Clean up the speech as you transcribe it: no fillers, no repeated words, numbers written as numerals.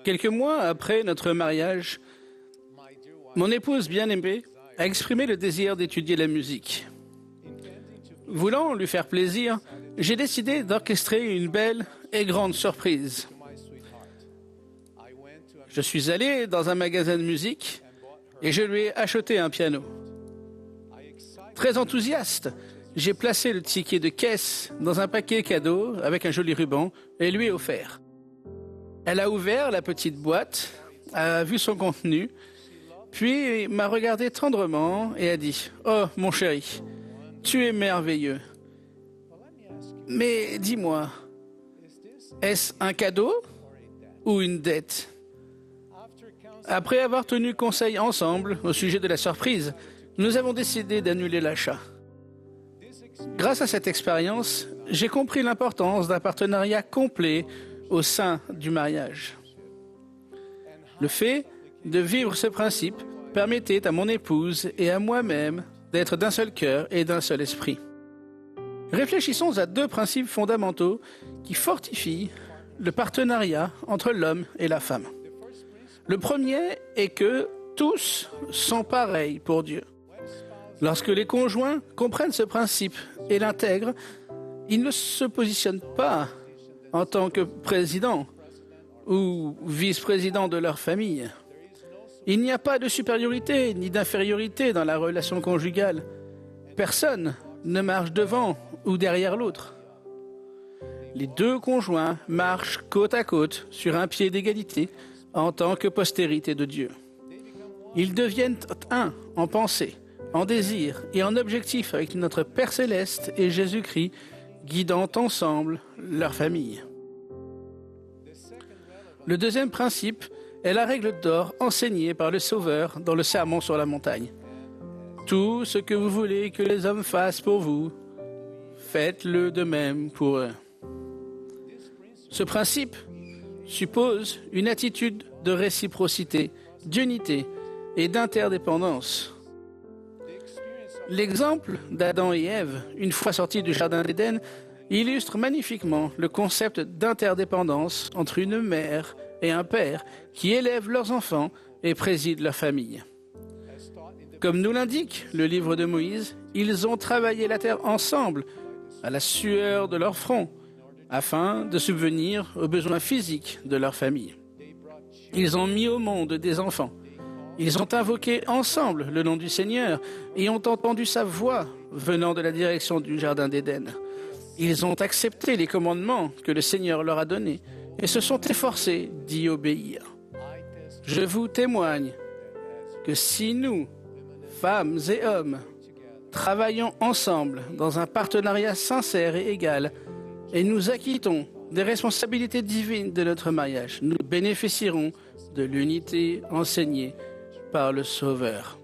Quelques mois après notre mariage, mon épouse bien-aimée a exprimé le désir d'étudier la musique. Voulant lui faire plaisir, j'ai décidé d'orchestrer une belle et grande surprise. Je suis allé dans un magasin de musique et je lui ai acheté un piano. Très enthousiaste, j'ai placé le ticket de caisse dans un paquet cadeau avec un joli ruban et lui ai offert. Elle a ouvert la petite boîte, a vu son contenu, puis m'a regardé tendrement et a dit « Oh, mon chéri, tu es merveilleux. Mais dis-moi, est-ce un cadeau ou une dette ?» Après avoir tenu conseil ensemble au sujet de la surprise, nous avons décidé d'annuler l'achat. Grâce à cette expérience, j'ai compris l'importance d'un partenariat complet au sein du mariage. Le fait de vivre ce principe permettait à mon épouse et à moi-même d'être d'un seul cœur et d'un seul esprit. Réfléchissons à deux principes fondamentaux qui fortifient le partenariat entre l'homme et la femme. Le premier est que tous sont pareils pour Dieu. Lorsque les conjoints comprennent ce principe et l'intègrent, ils ne se positionnent pas en tant que président ou vice-président de leur famille. Il n'y a pas de supériorité ni d'infériorité dans la relation conjugale. Personne ne marche devant ou derrière l'autre. Les deux conjoints marchent côte à côte sur un pied d'égalité en tant que postérité de Dieu. Ils deviennent un en pensée, en désir et en objectif avec notre Père Céleste et Jésus-Christ, guidant ensemble leur famille. Le deuxième principe est la règle d'or enseignée par le Sauveur dans le Sermon sur la montagne. Tout ce que vous voulez que les hommes fassent pour vous, faites-le de même pour eux. Ce principe suppose une attitude de réciprocité, d'unité et d'interdépendance. L'exemple d'Adam et Ève, une fois sortis du Jardin d'Éden, illustre magnifiquement le concept d'interdépendance entre une mère et un père qui élèvent leurs enfants et président leur famille. Comme nous l'indique le livre de Moïse, ils ont travaillé la terre ensemble, à la sueur de leur front, afin de subvenir aux besoins physiques de leur famille. Ils ont mis au monde des enfants. Ils ont invoqué ensemble le nom du Seigneur et ont entendu sa voix venant de la direction du Jardin d'Éden. Ils ont accepté les commandements que le Seigneur leur a donnés et se sont efforcés d'y obéir. Je vous témoigne que si nous, femmes et hommes, travaillons ensemble dans un partenariat sincère et égal et nous acquittons des responsabilités divines de notre mariage, nous bénéficierons de l'unité enseignée par le Sauveur.